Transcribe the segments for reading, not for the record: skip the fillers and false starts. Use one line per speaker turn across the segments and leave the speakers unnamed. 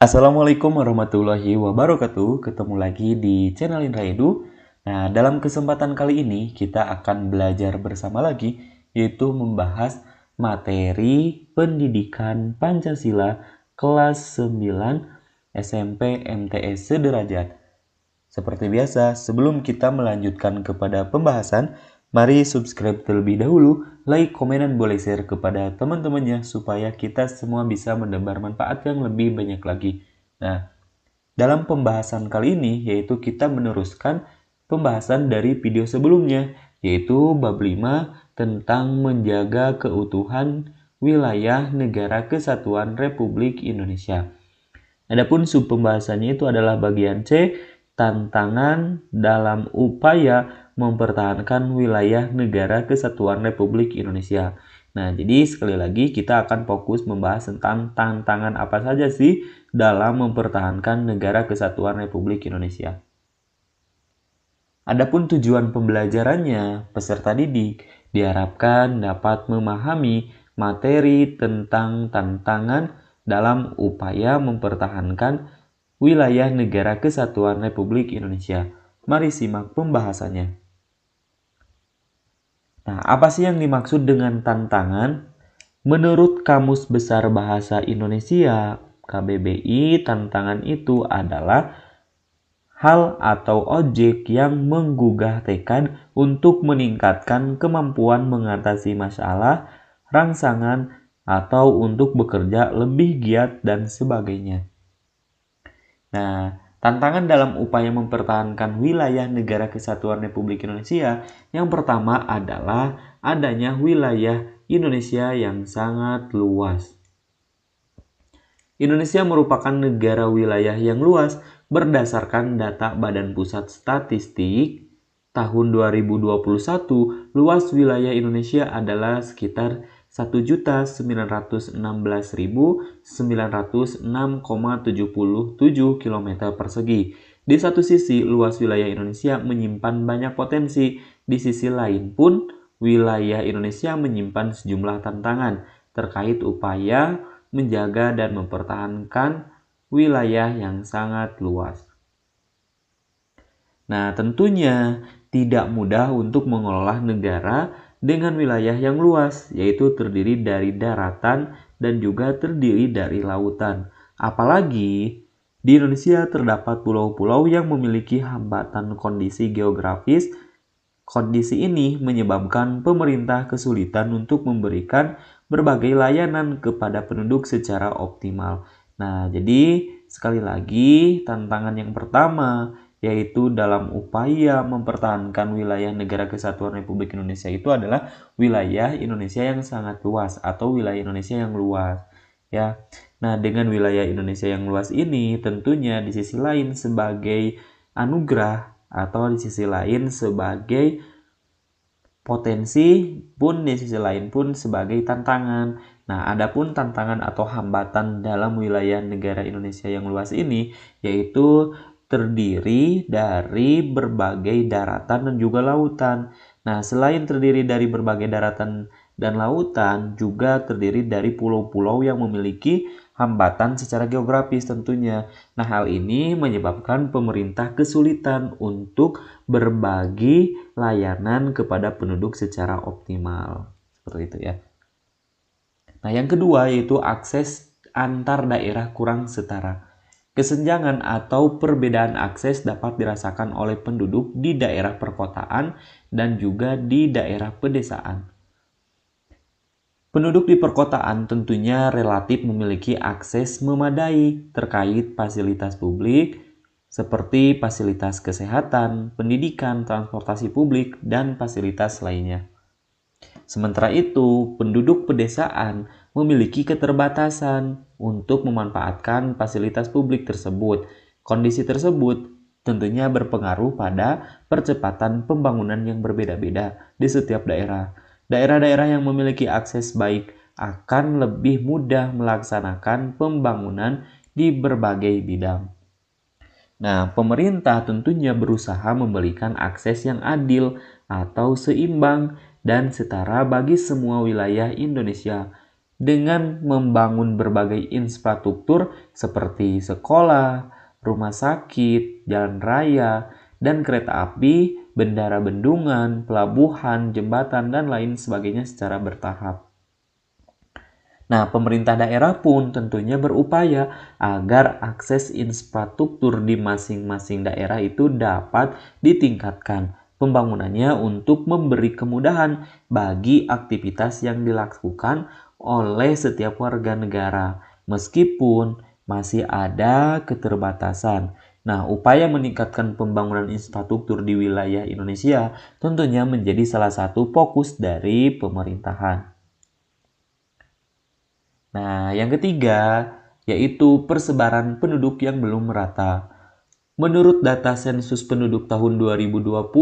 Assalamualaikum warahmatullahi wabarakatuh. Ketemu lagi di channel Indra Edu. Nah, dalam kesempatan kali ini kita akan belajar bersama lagi, yaitu membahas materi pendidikan Pancasila kelas 9 SMP MTS Sederajat. Seperti biasa, sebelum kita melanjutkan kepada pembahasan, mari subscribe terlebih dahulu, like, komen, dan boleh share kepada teman-temannya supaya kita semua bisa mendapat manfaat yang lebih banyak lagi. Nah, dalam pembahasan kali ini yaitu kita meneruskan pembahasan dari video sebelumnya, yaitu bab 5 tentang menjaga keutuhan wilayah negara kesatuan Republik Indonesia. Adapun sub pembahasannya itu adalah bagian C, tantangan dalam upaya mempertahankan wilayah negara kesatuan Republik Indonesia. Nah, jadi sekali lagi kita akan fokus membahas tentang tantangan apa saja sih dalam mempertahankan negara kesatuan Republik Indonesia. Adapun tujuan pembelajarannya, peserta didik diharapkan dapat memahami materi tentang tantangan dalam upaya mempertahankan wilayah negara kesatuan Republik Indonesia. Mari simak pembahasannya. Nah, apa sih yang dimaksud dengan tantangan? Menurut Kamus Besar Bahasa Indonesia, KBBI, tantangan itu adalah hal atau objek yang menggugah tekad untuk meningkatkan kemampuan mengatasi masalah, rangsangan, atau untuk bekerja lebih giat dan sebagainya. Nah, tantangan dalam upaya mempertahankan wilayah negara kesatuan Republik Indonesia yang pertama adalah adanya wilayah Indonesia yang sangat luas. Indonesia merupakan negara wilayah yang luas berdasarkan data Badan Pusat Statistik tahun 2021, luas wilayah Indonesia adalah sekitar 1.916.906,77 km persegi. Di satu sisi, luas wilayah Indonesia menyimpan banyak potensi. Di sisi lain pun, wilayah Indonesia menyimpan sejumlah tantangan terkait upaya menjaga dan mempertahankan wilayah yang sangat luas. Nah, tentunya tidak mudah untuk mengelola negara dengan wilayah yang luas, yaitu terdiri dari daratan dan juga terdiri dari lautan. Apalagi di Indonesia terdapat pulau-pulau yang memiliki hambatan kondisi geografis. Kondisi ini menyebabkan pemerintah kesulitan untuk memberikan berbagai layanan kepada penduduk secara optimal. Nah, jadi sekali lagi tantangan yang pertama yaitu dalam upaya mempertahankan wilayah negara kesatuan Republik Indonesia itu adalah wilayah Indonesia yang sangat luas atau wilayah Indonesia yang luas, ya. Nah, dengan wilayah Indonesia yang luas ini tentunya di sisi lain sebagai anugerah atau di sisi lain sebagai potensi pun di sisi lain pun sebagai tantangan. Nah, adapun tantangan atau hambatan dalam wilayah negara Indonesia yang luas ini yaitu terdiri dari berbagai daratan dan juga lautan. Nah, selain terdiri dari berbagai daratan dan lautan, juga terdiri dari pulau-pulau yang memiliki hambatan secara geografis tentunya. Nah, hal ini menyebabkan pemerintah kesulitan untuk berbagi layanan kepada penduduk secara optimal. Seperti itu ya. Nah, yang kedua yaitu akses antar daerah kurang setara. Kesenjangan atau perbedaan akses dapat dirasakan oleh penduduk di daerah perkotaan dan juga di daerah pedesaan. Penduduk di perkotaan tentunya relatif memiliki akses memadai terkait fasilitas publik seperti fasilitas kesehatan, pendidikan, transportasi publik, dan fasilitas lainnya. Sementara itu, penduduk pedesaan memiliki keterbatasan untuk memanfaatkan fasilitas publik tersebut. Kondisi tersebut tentunya berpengaruh pada percepatan pembangunan yang berbeda-beda di setiap daerah. Daerah-daerah yang memiliki akses baik akan lebih mudah melaksanakan pembangunan di berbagai bidang. Nah, pemerintah tentunya berusaha memberikan akses yang adil atau seimbang dan setara bagi semua wilayah Indonesia. dengan membangun berbagai infrastruktur seperti sekolah, rumah sakit, jalan raya, dan kereta api, bendara bendungan, pelabuhan, jembatan, dan lain sebagainya secara bertahap. Nah, pemerintah daerah pun tentunya berupaya agar akses infrastruktur di masing-masing daerah itu dapat ditingkatkan pembangunannya untuk memberi kemudahan bagi aktivitas yang dilakukan oleh setiap warga negara, meskipun masih ada keterbatasan. Nah, upaya meningkatkan pembangunan infrastruktur di wilayah Indonesia tentunya menjadi salah satu fokus dari pemerintahan. Nah, yang ketiga yaitu persebaran penduduk yang belum merata. Menurut data sensus penduduk tahun 2020,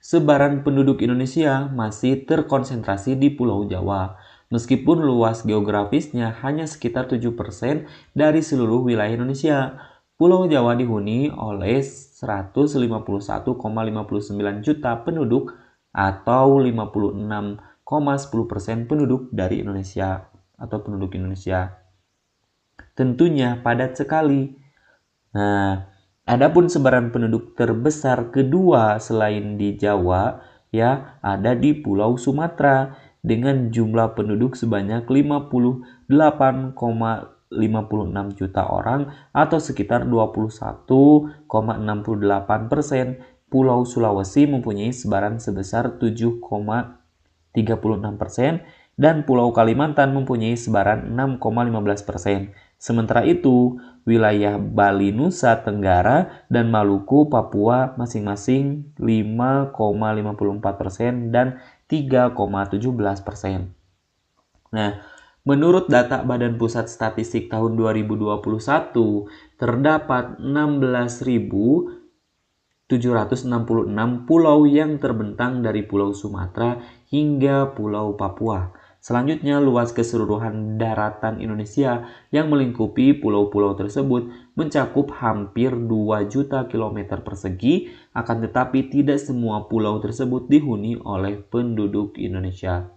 sebaran penduduk Indonesia masih terkonsentrasi di Pulau Jawa. Meskipun luas geografisnya hanya sekitar 7% dari seluruh wilayah Indonesia, Pulau Jawa dihuni oleh 151,59 juta penduduk atau 56,10% penduduk dari Indonesia atau penduduk Indonesia. Tentunya padat sekali. Nah, adapun sebaran penduduk terbesar kedua selain di Jawa ya ada di Pulau Sumatera dengan jumlah penduduk sebanyak 58,56 juta orang atau sekitar 21,68%. Pulau Sulawesi mempunyai sebaran sebesar 7,36% dan Pulau Kalimantan mempunyai sebaran 6,15%. Sementara itu, wilayah Bali Nusa Tenggara dan Maluku Papua masing-masing 5,54% dan 3,17%. Nah, menurut data Badan Pusat Statistik tahun 2021, terdapat 16.766 pulau yang terbentang dari Pulau Sumatera hingga Pulau Papua. Selanjutnya, luas keseluruhan daratan Indonesia yang melingkupi pulau-pulau tersebut mencakup hampir 2 juta kilometer persegi, akan tetapi tidak semua pulau tersebut dihuni oleh penduduk Indonesia.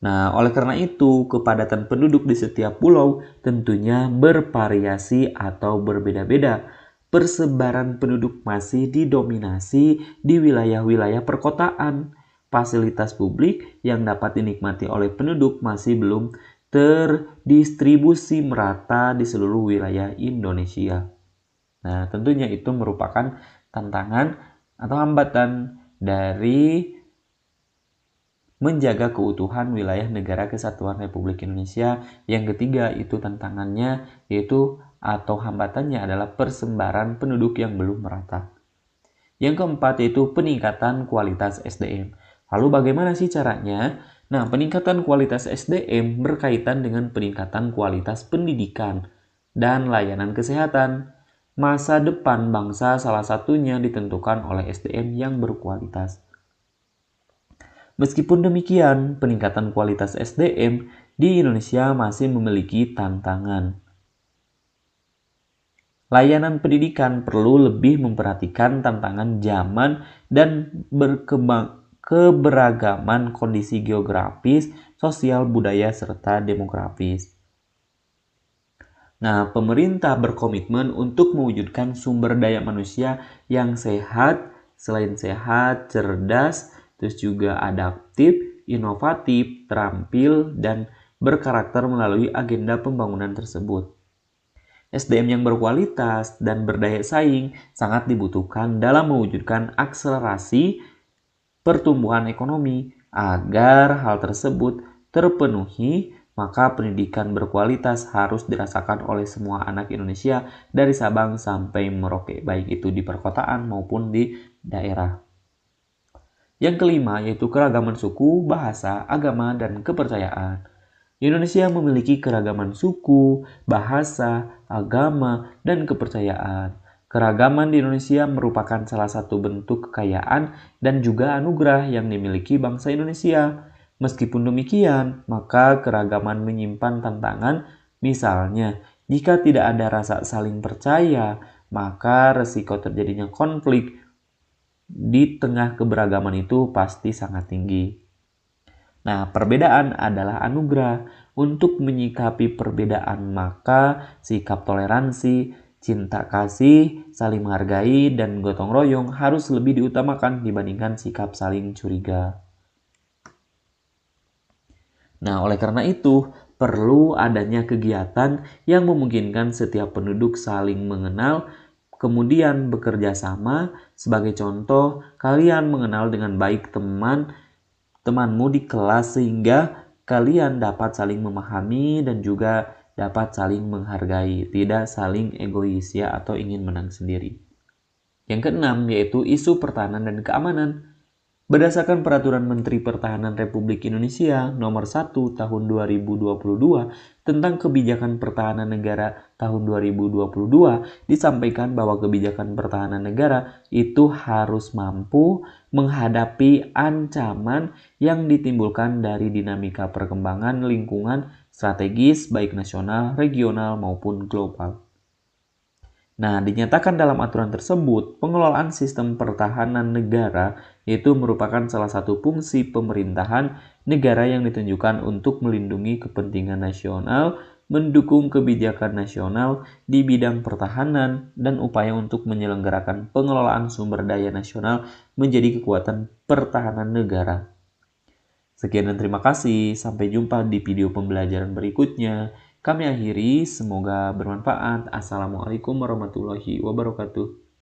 Nah, oleh karena itu, kepadatan penduduk di setiap pulau tentunya bervariasi atau berbeda-beda. Persebaran penduduk masih didominasi di wilayah-wilayah perkotaan. Fasilitas publik yang dapat dinikmati oleh penduduk masih belum terdistribusi merata di seluruh wilayah Indonesia. Nah, tentunya itu merupakan tantangan atau hambatan dari menjaga keutuhan wilayah negara kesatuan Republik Indonesia. Yang ketiga itu tantangannya yaitu atau hambatannya adalah persebaran penduduk yang belum merata. Yang keempat yaitu peningkatan kualitas SDM. Lalu bagaimana sih caranya? Nah, peningkatan kualitas SDM berkaitan dengan peningkatan kualitas pendidikan dan layanan kesehatan. Masa depan bangsa salah satunya ditentukan oleh SDM yang berkualitas. Meskipun demikian, peningkatan kualitas SDM di Indonesia masih memiliki tantangan. Layanan pendidikan perlu lebih memperhatikan tantangan zaman dan keberagaman kondisi geografis, sosial, budaya, serta demografis. Nah, pemerintah berkomitmen untuk mewujudkan sumber daya manusia yang sehat, selain sehat, cerdas, terus juga adaptif, inovatif, terampil, dan berkarakter melalui agenda pembangunan tersebut. SDM yang berkualitas dan berdaya saing sangat dibutuhkan dalam mewujudkan akselerasi pertumbuhan ekonomi. Agar hal tersebut terpenuhi, maka pendidikan berkualitas harus dirasakan oleh semua anak Indonesia dari Sabang sampai Merauke, baik itu di perkotaan maupun di daerah. Yang kelima yaitu keragaman suku, bahasa, agama, dan kepercayaan. Indonesia memiliki keragaman suku, bahasa, agama, dan kepercayaan. Keragaman di Indonesia merupakan salah satu bentuk kekayaan dan juga anugerah yang dimiliki bangsa Indonesia. Meskipun demikian, maka keragaman menyimpan tantangan. Misalnya, jika tidak ada rasa saling percaya, maka resiko terjadinya konflik di tengah keberagaman itu pasti sangat tinggi. Nah, perbedaan adalah anugerah. Untuk menyikapi perbedaan, maka sikap toleransi, cinta kasih, saling menghargai, dan gotong royong harus lebih diutamakan dibandingkan sikap saling curiga. Nah, oleh karena itu, perlu adanya kegiatan yang memungkinkan setiap penduduk saling mengenal, kemudian bekerja sama. Sebagai contoh, kalian mengenal dengan baik temanmu di kelas sehingga kalian dapat saling memahami dan juga dapat saling menghargai, tidak saling egois ya atau ingin menang sendiri. Yang keenam yaitu isu pertahanan dan keamanan. Berdasarkan Peraturan Menteri Pertahanan Republik Indonesia Nomor 1 Tahun 2022 tentang Kebijakan Pertahanan Negara tahun 2022, disampaikan bahwa kebijakan pertahanan negara itu harus mampu menghadapi ancaman yang ditimbulkan dari dinamika perkembangan lingkungan strategis baik nasional, regional, maupun global. Nah, dinyatakan dalam aturan tersebut, pengelolaan sistem pertahanan negara itu merupakan salah satu fungsi pemerintahan negara yang ditunjukkan untuk melindungi kepentingan nasional, mendukung kebijakan nasional di bidang pertahanan, dan upaya untuk menyelenggarakan pengelolaan sumber daya nasional menjadi kekuatan pertahanan negara. Sekian dan terima kasih. Sampai jumpa di video pembelajaran berikutnya. Kami akhiri, semoga bermanfaat. Assalamualaikum warahmatullahi wabarakatuh.